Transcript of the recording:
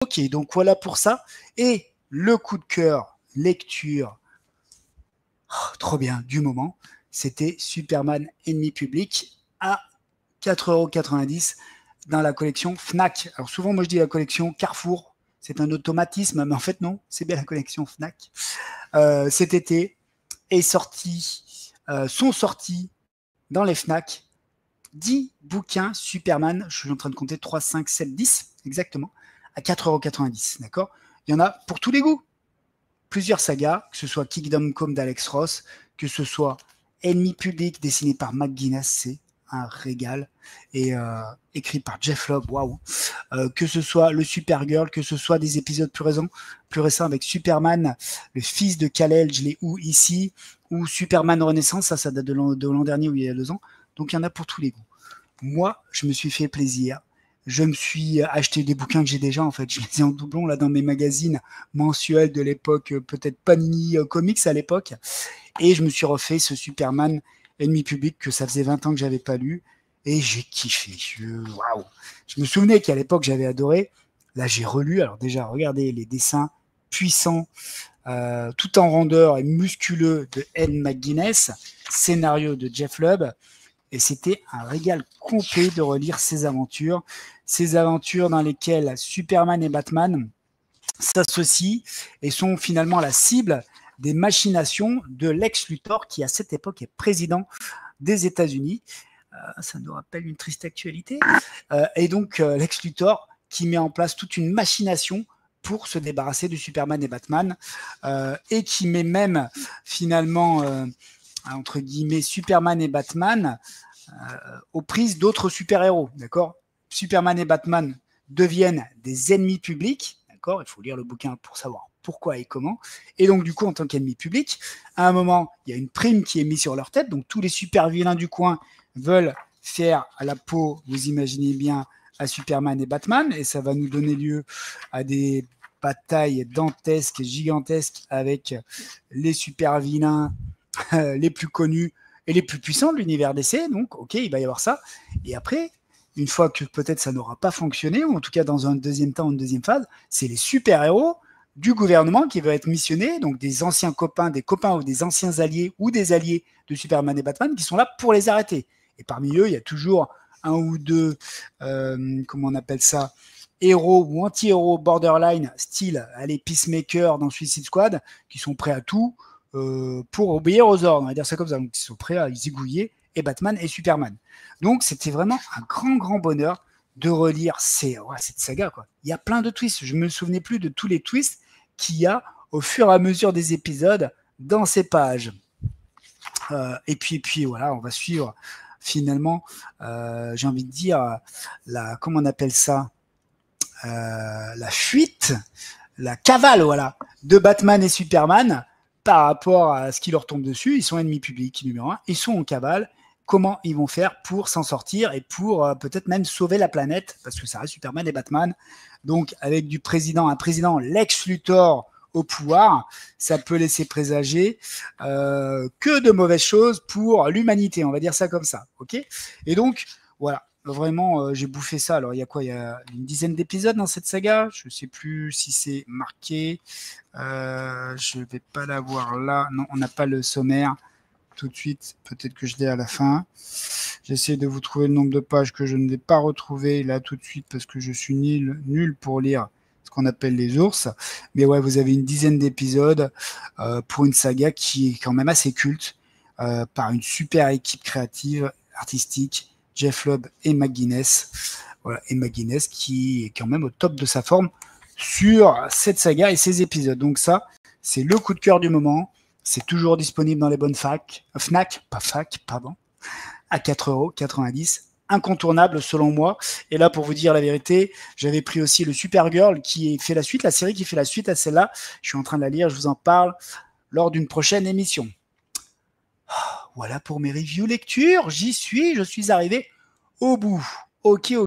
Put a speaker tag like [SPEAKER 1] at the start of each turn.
[SPEAKER 1] Ok, donc voilà pour ça. Et le coup de cœur, lecture, trop bien, du moment, c'était Superman Ennemi Public à 4,90 € dans la collection Fnac. Alors souvent, moi je dis la collection Carrefour, c'est un automatisme, mais en fait non, c'est bien la collection Fnac. Cet été sont sortis dans les Fnac 10 bouquins Superman, je suis en train de compter 3, 5, 7, 10 exactement, à 4,90 €, d'accord. Il y en a pour tous les goûts. Plusieurs sagas, que ce soit Kingdom Come d'Alex Ross, que ce soit Ennemi Public dessiné par McGuinness, c'est un régal, et écrit par Jeff Loeb, waouh. Que ce soit le Supergirl, que ce soit des épisodes plus récents avec Superman, le fils de Kal-El, je l'ai ici, ou Superman Renaissance, ça date de l'an dernier, où il y a 2 ans. Donc il y en a pour tous les goûts. Moi, je me suis fait plaisir. Je me suis acheté des bouquins que j'ai déjà, en fait. Je les ai en doublon, là, dans mes magazines mensuels de l'époque, peut-être Panini Comics à l'époque. Et je me suis refait ce Superman Ennemi Public que ça faisait 20 ans que j'avais pas lu. Et j'ai kiffé. Waouh. Je me souvenais qu'à l'époque, j'avais adoré. Là, j'ai relu. Alors déjà, regardez les dessins puissants, tout en rondeur et musculeux de Ed McGuinness, scénario de Jeff Loeb. Et c'était un régal complet de relire ces aventures dans lesquelles Superman et Batman s'associent et sont finalement la cible des machinations de Lex Luthor, qui à cette époque est président des États-Unis. Ça nous rappelle une triste actualité. Et donc Lex Luthor qui met en place toute une machination pour se débarrasser de Superman et Batman, et qui met même finalement entre guillemets Superman et Batman aux prises d'autres super-héros, d'accord. Superman et Batman deviennent des ennemis publics, d'accord. Il faut lire le bouquin pour savoir pourquoi et comment. Et donc du coup, en tant qu'ennemis publics, à un moment, il y a une prime qui est mise sur leur tête, donc tous les super vilains du coin veulent faire à la peau, vous imaginez bien, à Superman et Batman, et ça va nous donner lieu à des batailles dantesques et gigantesques avec les super vilains les plus connus et les plus puissants de l'univers DC. Donc, ok, il va y avoir ça. Et après, une fois que peut-être ça n'aura pas fonctionné, ou en tout cas dans un deuxième temps, une deuxième phase, c'est les super-héros du gouvernement qui veulent être missionnés, donc des anciens copains, des copains ou des anciens alliés ou des alliés de Superman et Batman qui sont là pour les arrêter. Et parmi eux, il y a toujours un ou deux, comment on appelle ça, héros ou anti-héros borderline, style allez, Peacemaker dans Suicide Squad, qui sont prêts à tout pour obéir aux ordres, on va dire ça comme ça. Donc ils sont prêts à zigouiller et Batman et Superman. Donc c'était vraiment un grand bonheur de relire cette saga, quoi. Il y a plein de twists. Je me souvenais plus de tous les twists qu'il y a au fur et à mesure des épisodes dans ces pages. Et puis voilà, on va suivre finalement, j'ai envie de dire, comment on appelle ça, la fuite, la cavale, voilà, de Batman et Superman par rapport à ce qui leur tombe dessus. Ils sont ennemis publics, numéro 1, ils sont en cavale. Comment ils vont faire pour s'en sortir et pour peut-être même sauver la planète, parce que ça reste Superman et Batman. Donc avec un président Lex Luthor au pouvoir, ça peut laisser présager que de mauvaises choses pour l'humanité, on va dire ça comme ça, ok. Et donc voilà, vraiment j'ai bouffé ça. Alors il y a quoi, il y a une dizaine d'épisodes dans cette saga, je sais plus si c'est marqué, je vais pas l'avoir là, non, on n'a pas le sommaire tout de suite, peut-être que je l'ai à la fin. J'essaie de vous trouver le nombre de pages que je ne vais pas retrouver là tout de suite parce que je suis nul pour lire ce qu'on appelle les ours. Mais ouais, vous avez une dizaine d'épisodes pour une saga qui est quand même assez culte, par une super équipe créative, artistique, Jeff Loeb et McGuinness. Voilà, et McGuinness qui est quand même au top de sa forme sur cette saga et ses épisodes. Donc ça, c'est le coup de cœur du moment. C'est toujours disponible dans les bonnes Fnac, à 4,90 €, incontournable selon moi. Et là, pour vous dire la vérité, j'avais pris aussi le Supergirl qui fait la suite, la série qui fait la suite à celle-là. Je suis en train de la lire, je vous en parle lors d'une prochaine émission. Voilà pour mes reviews lectures, je suis arrivé au bout. Ok.